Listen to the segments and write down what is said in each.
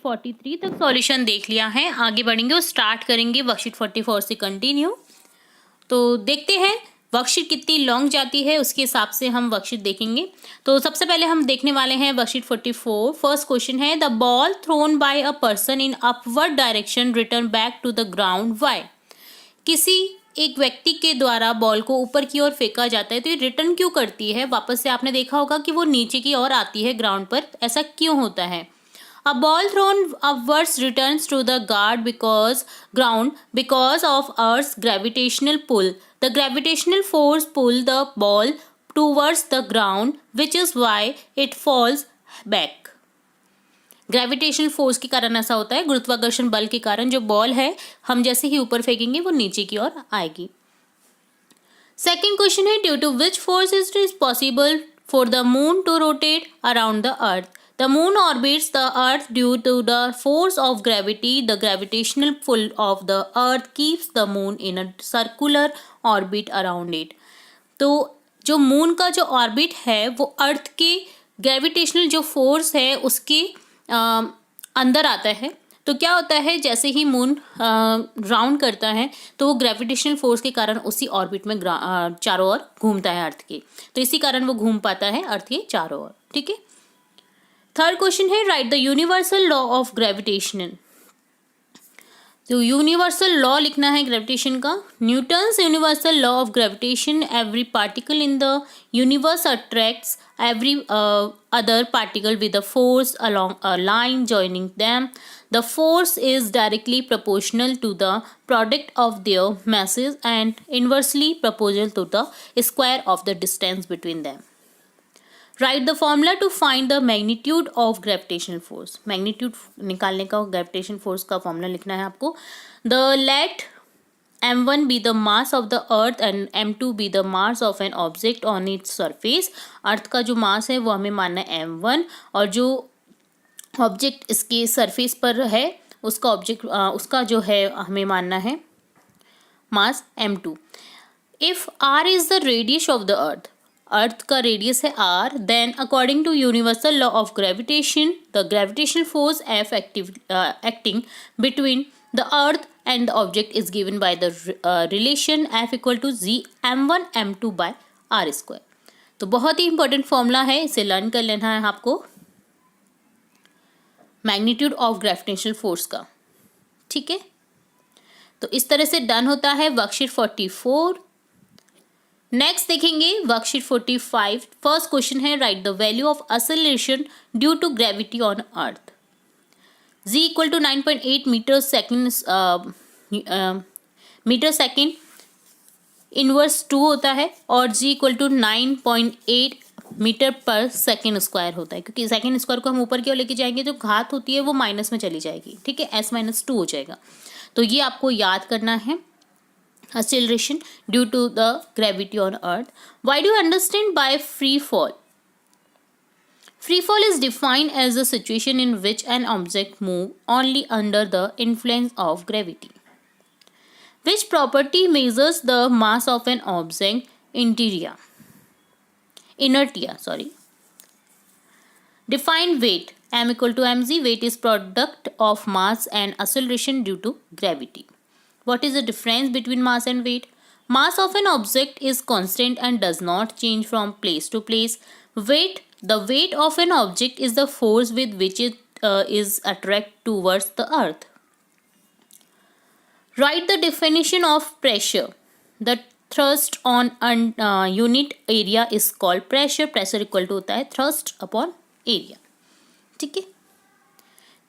43 तक सॉल्यूशन देख लिया है, आगे बढ़ेंगे और स्टार्ट करेंगे वर्कशीट 44 से कंटिन्यू। तो देखते हैं वर्कशीट कितनी लॉन्ग जाती है, उसके हिसाब से हम वर्कशीट देखेंगे। तो सबसे पहले हम देखने वाले हैं वर्कशीट 44। फर्स्ट क्वेश्चन है, the ball thrown by a person in upward direction return back to the ground why. किसी एक व्यक्ति के द्वारा बॉल को ऊपर की ओर फेंका जाता है, तो ये रिटर्न क्यों करती है वापस से? आपने देखा होगा कि वो नीचे की ओर आती है ग्राउंड पर, ऐसा क्यों होता है? A ball thrown upwards returns to the ground because of Earth's gravitational pull. The gravitational force pull the ball towards the ground, which is why it falls back. Gravitational force के कारण ऐसा होता है, गुरुत्वाकर्षण बल के कारण जो बॉल है हम जैसे ही ऊपर फेंकेंगे वो नीचे की ओर आएगी। सेकेंड क्वेश्चन है, due to which force it is possible for the moon to rotate around the earth. The moon orbits the earth due to the force of gravity. The gravitational pull of the earth keeps the moon in a circular orbit around it. तो जो moon का जो orbit है वो अर्थ के gravitational जो force है उसके अंदर आता है। तो क्या होता है, जैसे ही मून राउंड करता है तो वो ग्रेविटेशनल फोर्स के कारण उसी ऑर्बिट में चारों ओर घूमता है अर्थ के, तो इसी कारण वो घूम पाता है अर्थ के चारों ओर। ठीक है। थर्ड क्वेश्चन है, write the universal law of gravitation. तो यूनिवर्सल लॉ लिखना है ग्रेविटेशन का। Newton's universal law of gravitation, every particle in the universe attracts every other particle with a force along a line joining them. The force is directly proportional to the product of their masses and inversely proportional to the square of the distance between them. Write the formula to find the magnitude of gravitational force. Magnitude निकालने का gravitational force का formula लिखना है आपको। The let m1 be the mass of the earth and m2 be the mass of an object on its surface. अर्थ का जो मास है वो हमें मानना है m1 और जो ऑब्जेक्ट इसके सरफेस पर है उसका जो है हमें मानना है मास m2. If r is the radius of the अर्थ का रेडियस है r, then according to universal law of gravitation, the gravitational force F acting between the earth and the object is given by the relation F equal to z m1 m2 by r square. तो बहुत ही important formula है, इसे learn कर लेना है आपको magnitude of gravitational force का। ठीक है, तो इस तरह से डन होता है वर्कशीट 44। नेक्स्ट देखेंगे वर्कशीट 45। फर्स्ट क्वेश्चन है, write the value of acceleration due to gravity on earth. z equal to 9.8 metre second inverse 2 होता है और g इक्वल टू 9.8 मीटर पर सेकेंड स्क्वायर होता है, क्योंकि सेकेंड स्क्वायर को हम ऊपर की ओर लेके जाएंगे जो घात होती है वो माइनस में चली जाएगी। ठीक है, s-2 हो जाएगा। तो ये आपको याद करना है, acceleration due to the gravity on earth. Why do you understand by free fall? Free fall is defined as a situation in which an object moves only under the influence of gravity. Which property measures the mass of an object? Inertia. Define weight. M equal to mg. Weight is product of mass and acceleration due to gravity. What is the difference between mass and weight? Mass of an object is constant and does not change from place to place. The weight of an object is the force with which it is attracted towards the earth. Write the definition of pressure. The thrust on unit area is called pressure. Pressure equal to होता है thrust upon area. ठीक है,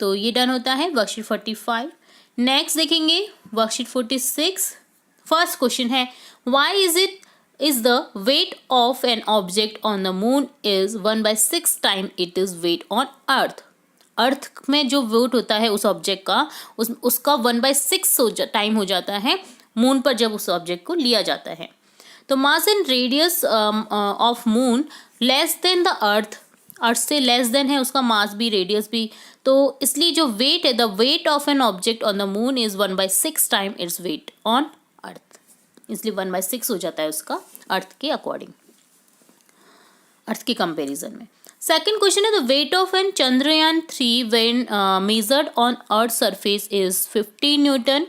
तो ये done होता है worksheet 45। Next देखेंगे worksheet 46। First question है, why is the weight of an object on the moon is 1/6 time it is weight on earth. Earth में जो वेट होता है उस ऑब्जेक्ट का उसका 1/6 टाइम हो जाता है मून पर जब उस ऑब्जेक्ट को लिया जाता है। तो mass and radius of moon less than the earth से लेस देन है उसका मास भी रेडियस भी, तो इसलिए जो वेट है, the weight of an object on the moon is 1/6 time its weight on अर्थ, इसलिए 1/6 हो जाता है उसका अर्थ के अकॉर्डिंग, अर्थ के कंपैरिजन में। Second question is the weight of an Chandrayaan-3 when measured on Earth's surface is 15 Newton.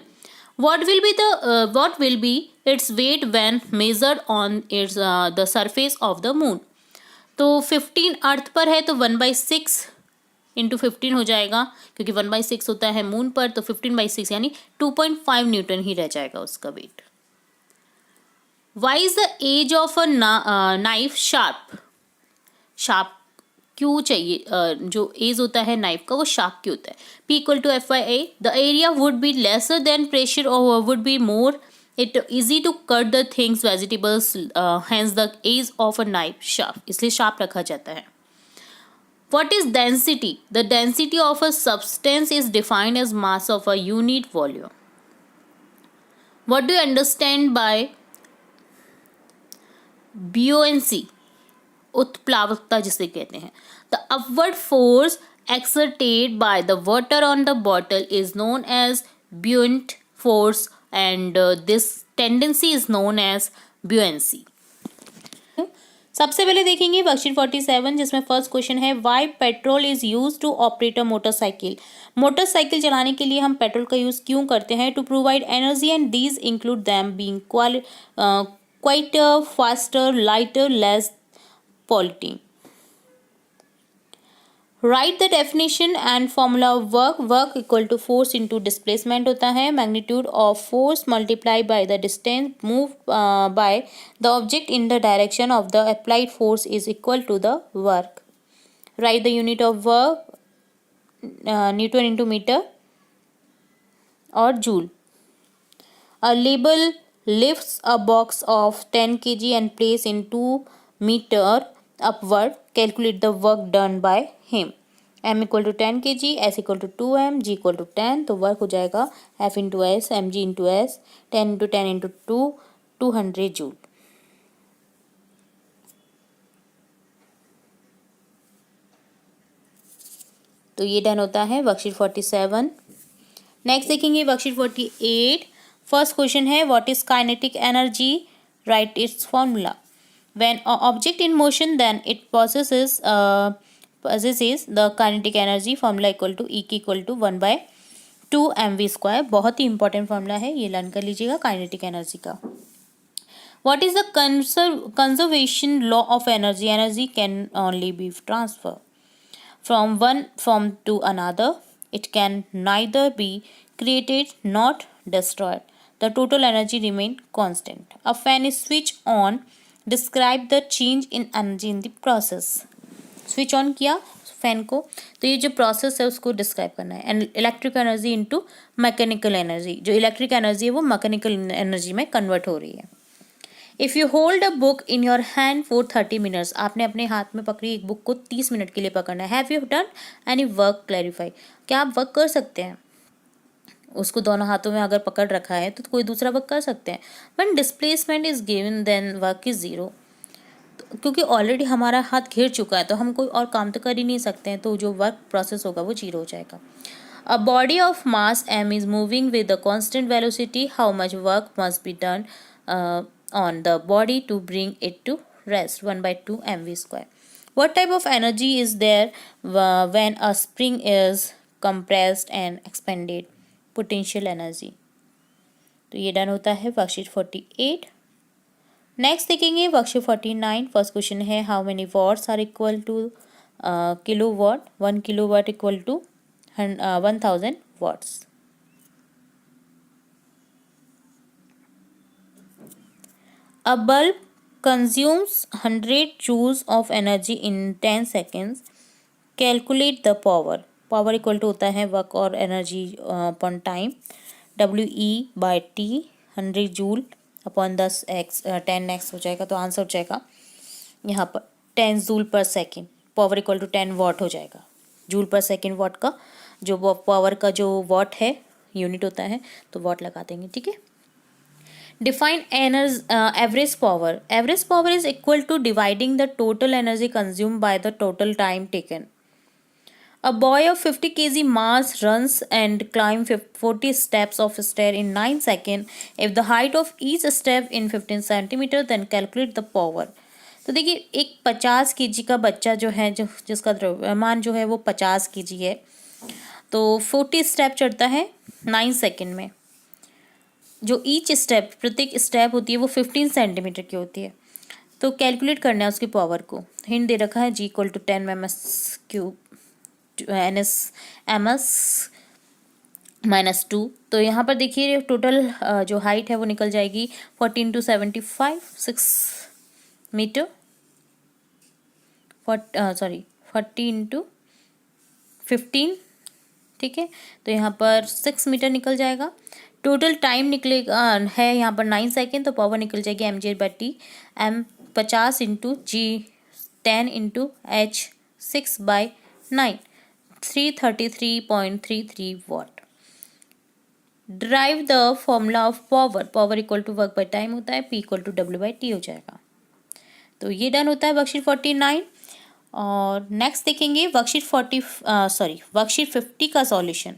What will be its weight when measured on its the surface of the moon? तो 15 अर्थ पर है तो 1/6 into 15 हो जाएगा, क्योंकि 1/6 होता है मून पर, तो 15/6 यानी 2.5 न्यूटन ही रह जाएगा उसका weight. Why is the edge of a knife sharp? Sharp क्यों चाहिए? जो एज होता है नाइफ का वो शार्प क्यों होता है? P equal to F/A, the area would be lesser than pressure और would be more it easy to cut the things vegetables, hence the edge of a knife sharp, इसलिए sharp रखा जाता है। What is density? The density of a substance is defined as mass of a unit volume. What do you understand by buoyancy? उत्प्लावकता जिसे कहते हैं। The upward force exerted by the water on the bottle is known as buoyant force, and this tendency is known as buoyancy. सबसे पहले देखेंगे worksheet 47, जिसमें first question है why petrol is use to operate a motorcycle. Motorcycle चलाने के लिए हम petrol का यूज क्यों करते हैं? To provide energy and these include them being quieter, faster, lighter, less polluting. Write the definition and formula of work. Work equal to force into displacement होता है। Magnitude of force multiplied by the distance moved by the object in the direction of the applied force is equal to the work. Write the unit of work, Newton into meter or joule. A label lifts a box of 10 kg and place in 2 meter upward. Calculate the work done by him. M equal to 10 kg, S equal to 2m, G equal to 10, तो work हो जाएगा F into S, M G into S, 10 into 10 into 2, 200 joule. तो ये done होता है worksheet 47। Next देखेंगे worksheet 48। First question है what is kinetic energy? Write its formula. When an object in motion, then it possesses the kinetic energy. Formula equal to E equal to 1/2 mv square। बहुत ही important formula है, ये learn कर लीजिएगा kinetic energy का। What is the conservation law of energy? Energy can only be transferred from one form to another. It can neither be created nor destroyed. The total energy remain constant. A fan is switched on. Describe the change in energy in the process. Switch on किया fan को, तो ये जो process है उसको describe करना है। And electric energy into mechanical energy, जो इलेक्ट्रिक एनर्जी है वो मैकेनिकल एनर्जी में कन्वर्ट हो रही है। If you hold a book in your hand for 30 minutes, आपने अपने हाथ में पकड़ी एक बुक को 30 मिनट के लिए पकड़ना है। Have you done any work? Clarify, क्या आप वर्क कर सकते हैं? उसको दोनों हाथों में अगर पकड़ रखा है तो कोई दूसरा वर्क कर सकते हैं। When displacement is given then work is zero, क्योंकि ऑलरेडी हमारा हाथ घिर चुका है तो हम कोई और काम तो कर ही नहीं सकते हैं, तो जो वर्क प्रोसेस होगा वो जीरो हो जाएगा। A body of mass m is moving with the constant velocity, how much work must be done on the body to bring it to rest? 1/2 mv square. What type of energy is there when a spring is compressed and expanded? Potential energy. तो ये done होता है worksheet 48। Next देखेंगे worksheet 49। First question है how many watts are equal to kilowatt? 1 kilowatt equal to 1000 watts. A bulb consumes 100 joules of energy in 10 seconds. Calculate the power. Power equal to होता है work और energy upon time. WE/T 100 joule upon 10x हो जाएगा, तो answer हो जाएगा यहाँ पर 10 जूल पर second. Power equal to 10 watt हो जाएगा। जूल पर सेकेंड वॉट का जो पावर का जो वॉट है यूनिट होता है, तो वॉट लगा देंगे, ठीक है। Define average power. Average power is equal to dividing the total energy consume by the total time taken. A boy of 50 kg mass runs and climbs 40 steps of a stair in 9 seconds. If the height of each step in 15 centimeter, then calculate the power. तो देखिए एक 50 KG का बच्चा जो है, जिसका द्रव्यमान जो है वो 50 केजी है, तो 40 स्टेप चढ़ता है 9 सेकेंड में। जो ईच स्टेप, प्रत्येक स्टेप होती है वो 15 सेंटीमीटर की होती है। तो कैलकुलेट करना है उसकी पावर को। हिंट दे रखा है G = 10 m/3 -2। तो यहाँ पर देखिए टोटल जो हाइट है वो निकल जाएगी 14 × 75 6 मीटर, 40 × 15, ठीक है। तो यहाँ पर 6 मीटर निकल जाएगा। टोटल टाइम निकलेगा है यहाँ पर 9 सेकेंड। तो पावर निकल जाएगी mJ/T, m 50 × G 10 × H 6/9, 333.33 watt. Drive the formula of power. Power = work by time होता है, P = W/T हो जाएगा। तो ये डन होता है वर्कशीट 49। और नेक्स्ट देखेंगे वर्कशीट 50 का सॉल्यूशन,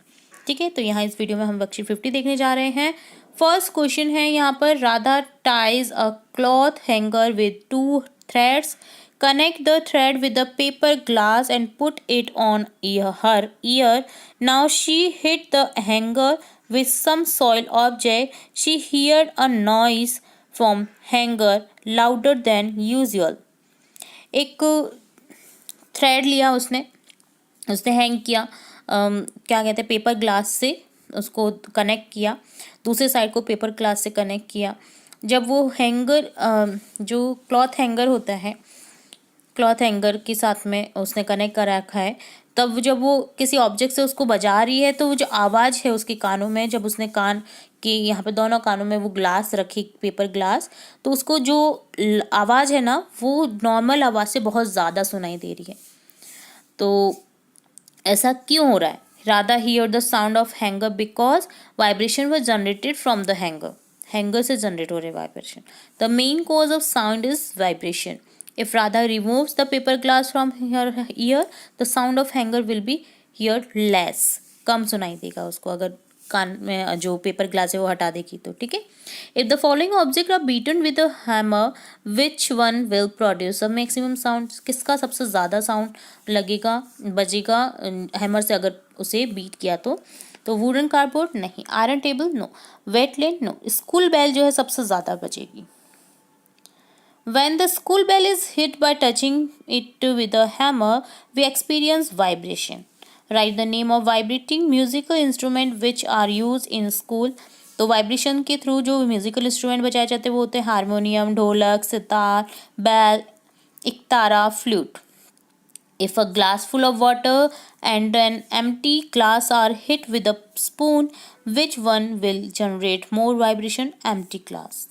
ठीक है। तो यहाँ इस वीडियो में हम वर्कशीट 50 देखने जा रहे हैं। फर्स्ट क्वेश्चन है यहाँ पर, Radha ties a cloth hanger with 2 threads, connect the thread with the paper glass and put it on her year. Now she hit the hanger with some soil object. She heard a noise from hanger louder than usual. एक thread लिया उसने hang किया, क्या कहते हैं, paper glass से उसको connect किया, दूसरे साइड को पेपर ग्लास से कनेक्ट किया। जब वो हैंगर, जो क्लॉथ हैंगर होता है, क्लॉथ हैंगर के साथ में उसने कनेक्ट कर रखा है, तब जब वो किसी ऑब्जेक्ट से उसको बजा रही है, तो वो जो आवाज़ है उसके कानों में, जब उसने कान के यहाँ पे दोनों कानों में वो ग्लास रखी, पेपर ग्लास, तो उसको जो आवाज़ है ना, वो नॉर्मल आवाज़ से बहुत ज़्यादा सुनाई दे रही है। तो ऐसा क्यों हो रहा है? Radha here the sound of hanger because vibration was generated from the hanger. Hanger से जनरेट हो रहे vibration. The main cause of sound is vibration. If Radha removes the paper glass from her ear, the sound of hanger will be heard less. कम सुनाई देगा उसको अगर कान में जो paper glass है वो हटा देगी तो, ठीक है। If the following objects are beaten with a hammer, which one will produce a maximum sound? किसका सबसे ज़्यादा साउंड लगेगा, बजेगा हैमर से अगर उसे बीट किया तो वुडन कार्डबोर्ड नहीं, iron table no, wet lent no, school bell जो है सबसे ज़्यादा बजेगी। When the school bell is hit by touching it with a hammer, we experience vibration. Write the name of vibrating musical instrument which are used in school. तो vibration के through जो musical instrument बजाए जाते हैं वो होते हैं harmonium, ढोलक, सितार, बैल, इकतारा, flute. If a glass full of water and an empty glass are hit with a spoon, which one will generate more vibration? Empty glass.